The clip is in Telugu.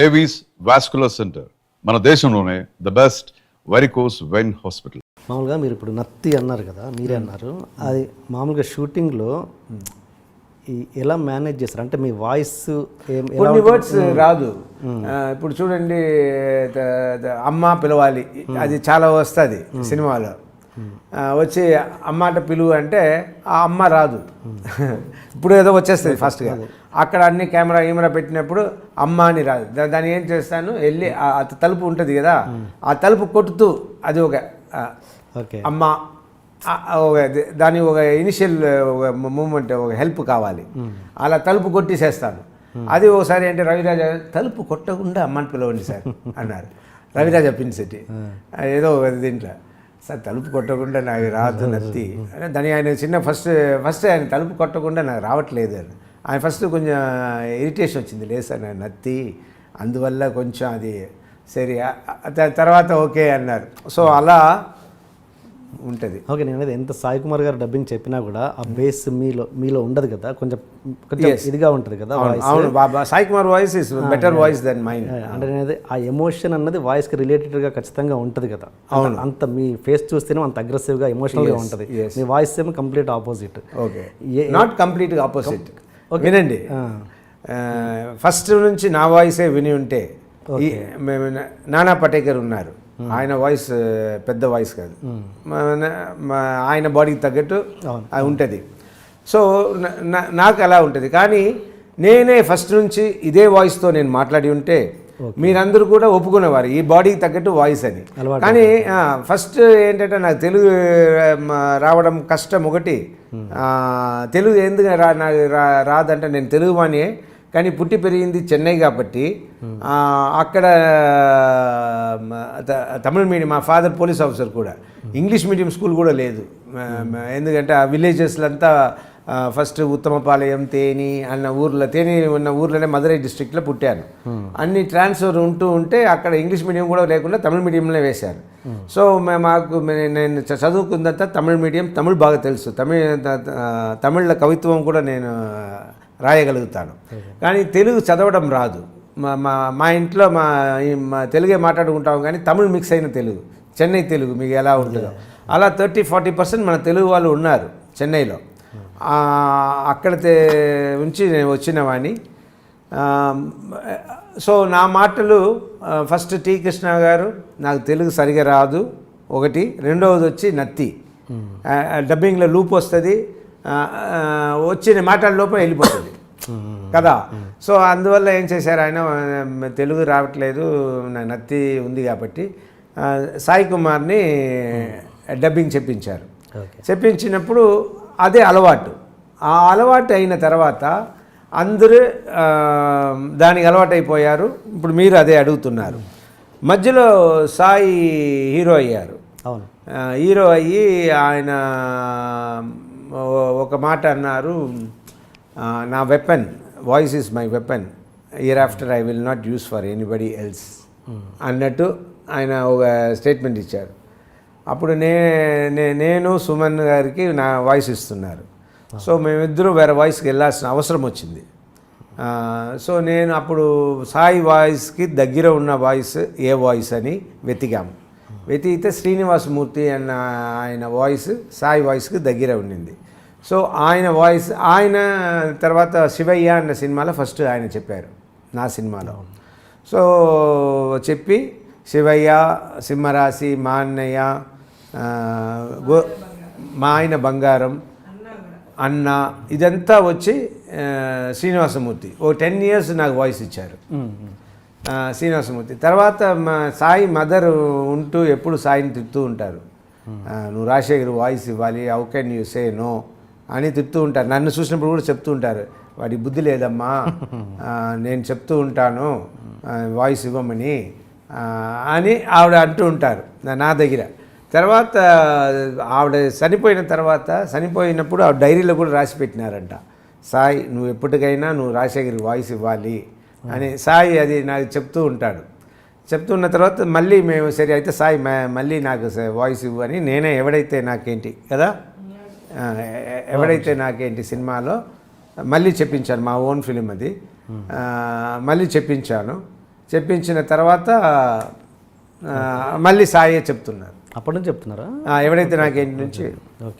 ఏవీస్ వాస్కులర్ సెంటర్ మన దేశంలోనే the best varicose vein hospital. మామూలుగా మీరు ఇప్పుడు నత్తి అన్నారు కదా, మీరే అన్నారు, అది మామూలుగా షూటింగ్లో ఎలా మేనేజ్ చేస్తారు? అంటే మీ వాయిస్ కొన్ని వర్డ్స్ రాదు. ఇప్పుడు చూడండి, అమ్మ పిలవాలి, అది చాలా వస్తుంది సినిమాలో. వచ్చి అమ్మాట పిలువు అంటే ఆ అమ్మ రాదు. ఇప్పుడు ఏదో వచ్చేస్తుంది ఫాస్ట్గా. అక్కడ అన్ని కెమెరా పెట్టినప్పుడు అమ్మ అని రాదు. దాన్ని ఏం చేస్తాను, వెళ్ళి తలుపు ఉంటుంది కదా, ఆ తలుపు కొట్టుతూ అది ఒక అమ్మ, దాని ఒక ఇనిషియల్ మూమెంట్, ఒక హెల్ప్ కావాలి, అలా తలుపు కొట్టేసేస్తాను. అది ఒకసారి అంటే రవిరాజ తలుపు కొట్టకుండా అమ్మని పిలవండి సార్ అన్నారు. రవిరాజ పిన్సెట్టి ఏదో దీంట్లో, సార్ తలుపు కొట్టకుండా నాకు రాదు నత్తి దాని ఆయన చిన్న ఫస్ట్ ఆయన తలుపు కొట్టకుండా నాకు రావట్లేదు అని ఆయన ఫస్ట్ కొంచెం ఇరిటేషన్ వచ్చింది. లేదు సార్ నాకు నత్తి, అందువల్ల కొంచెం అది సరే, తర్వాత ఓకే అన్నారు. సో అలా ఉంటుంది. ఓకే, నేను అనేది ఎంత సాయి కుమార్ గారు డబ్బింగ్ చెప్పినా కూడా ఆ బేస్ మీలో ఉండదు కదా, కొంచెం ఇదిగా ఉంటుంది కదా. అవును, Sai Kumar voice is better voice than mind. అంటే అనేది ఆ ఎమోషన్ అన్నది వాయిస్కి రిలేటెడ్గా ఖచ్చితంగా ఉంటుంది కదా. అవును, అంత మీ ఫేస్ చూస్తేనే అంత అగ్రెసివ్గా ఎమోషనల్గా ఉంటుంది. మీ వాయిస్ ఏమో కంప్లీట్ ఆపోజిట్. ఓకే, నాట్ కంప్లీట్గా ఆపోజిట్. వినండి, ఫస్ట్ నుంచి నా వాయిసే విని ఉంటే, మేము నానా పటేకర్ ఉన్నారు, ఆయన వాయిస్ పెద్ద వాయిస్ కాదు, ఆయన బాడీకి తగ్గట్టు ఉంటుంది. సో నాకు అలా ఉంటుంది. కానీ నేనే ఫస్ట్ నుంచి ఇదే వాయిస్తో నేను మాట్లాడి ఉంటే మీరందరూ కూడా ఒప్పుకునేవారు ఈ బాడీకి తగ్గట్టు వాయిస్ అని. కానీ ఫస్ట్ ఏంటంటే నాకు తెలుగు రావడం కష్టం ఒకటి. తెలుగు ఎందుకు నాకు రాదంటే, నేను తెలుగు వాణియే కానీ పుట్టి పెరిగింది చెన్నై కాబట్టి అక్కడ తమిళ మీడియం, మా ఫాదర్ పోలీస్ ఆఫీసర్ కూడా, ఇంగ్లీష్ మీడియం స్కూల్ కూడా లేదు. ఎందుకంటే ఆ విలేజెస్లో అంతా ఫస్ట్ ఉత్తమపాలయం, తేని అన్న ఊర్లో, తేని ఉన్న ఊర్లోనే మదురై డిస్ట్రిక్ట్లో పుట్టాను. అన్ని ట్రాన్స్ఫర్ ఉంటే అక్కడ ఇంగ్లీష్ మీడియం కూడా లేకుండా తమిళ మీడియంలో వేశారు. సో నేను చదువుకుందంతా తమిళ మీడియం, తమిళ్ బాగా తెలుసు, తమిళ్ల కవిత్వం కూడా నేను రాయగలుగుతాను. కానీ తెలుగు చదవడం రాదు. మా ఇంట్లో మా తెలుగే మాట్లాడుకుంటాం, కానీ తమిళ్ మిక్స్ అయిన తెలుగు, చెన్నై తెలుగు మీకు ఎలా ఉంటుందో అలా 30-40% మన తెలుగు వాళ్ళు ఉన్నారు చెన్నైలో. అక్కడ ఉంచి నేను వచ్చిన వాడిని. సో నా మాటలు ఫస్ట్ టి కృష్ణ గారు, నాకు తెలుగు సరిగా రాదు ఒకటి, రెండవది వచ్చి నత్తి, డబ్బింగ్లో లూప్ వస్తుంది, వచ్చిన మాటల లోపల వెళ్ళిపోతుంది కదా. సో అందువల్ల ఏం చేశారు ఆయన, తెలుగు రావట్లేదు, నత్తి ఉంది కాబట్టి సాయి కుమార్ని డబ్బింగ్ చెప్పించారు. చెప్పించినప్పుడు అదే అలవాటు. ఆ అలవాటు అయిన తర్వాత అందరూ దానికి అలవాటు అయిపోయారు. ఇప్పుడు మీరు అదే అడుగుతున్నారు. మధ్యలో సాయి హీరో అయ్యారు. అవును, హీరో అయ్యి ఆయన ఒక మాట అన్నారు, నా weapon, voice is my weapon, year after I will not use for anybody else అన్నట్టు ఆయన ఒక స్టేట్మెంట్ ఇచ్చారు. అప్పుడు నేను సుమన్ గారికి నా వాయిస్ ఇస్తున్నారు. సో మేమిద్దరూ వేరే వాయిస్కి వెళ్ళాల్సిన అవసరం వచ్చింది. సో నేను అప్పుడు సాయి వాయిస్కి దగ్గర ఉన్న వాయిస్ ఏ వాయిస్ అని వెతికాము. వెతికితే శ్రీనివాసమూర్తి అన్న ఆయన వాయిస్ సాయి వాయిస్కి దగ్గర ఉండింది. సో ఆయన వాయిస్, ఆయన తర్వాత శివయ్య అన్న సినిమాలో ఫస్ట్ ఆయన చెప్పారు నా సినిమాలో. సో చెప్పి శివయ్య, సింహరాశి, మా అన్నయ్య, మా ఆయన బంగారం, అన్న, ఇదంతా వచ్చి శ్రీనివాసమూర్తి ఓ 10 years నాకు వాయిస్ ఇచ్చారు శ్రీనివాసమూర్తి. తర్వాత మా సాయి మదర్ ఉంటూ ఎప్పుడు సాయిని తిడుతూ ఉంటారు, నువ్వు రాజశేఖర్ వాయిస్ ఇవ్వాలి, how can you say no అని తిడుతూ ఉంటారు. నన్ను చూసినప్పుడు కూడా చెప్తూ ఉంటారు, వాడి బుద్ధి లేదమ్మా, నేను చెప్తూ ఉంటాను వాయిస్ ఇవ్వమని అని ఆవిడ అంటూ ఉంటారు నా దగ్గర. తర్వాత ఆవిడ చనిపోయినప్పుడు ఆవిడ డైరీలో కూడా రాసి పెట్టినారంట, సాయి నువ్వు ఎప్పటికైనా నువ్వు రాజశేఖర్కి వాయిస్ ఇవ్వాలి అని. సాయి అది నాకు చెప్తూ ఉంటాడు. చెప్తున్న తర్వాత మళ్ళీ మేము సరే అయితే సాయి మళ్ళీ నాకు వాయిస్ ఇవ్వు అని, నేనే ఎవడైతే నాకేంటి కదా, ఎవడైతే నాకేంటి సినిమాలో మళ్ళీ చెప్పించాను, మా ఓన్ ఫిలిం అది, మళ్ళీ చెప్పించాను. చెప్పించిన తర్వాత మళ్ళీ సాయే చెప్తున్నారు. అప్పటి నుంచి చెప్తున్నారా? ఎవడైతే నాకేంటి నుంచి ఓకే.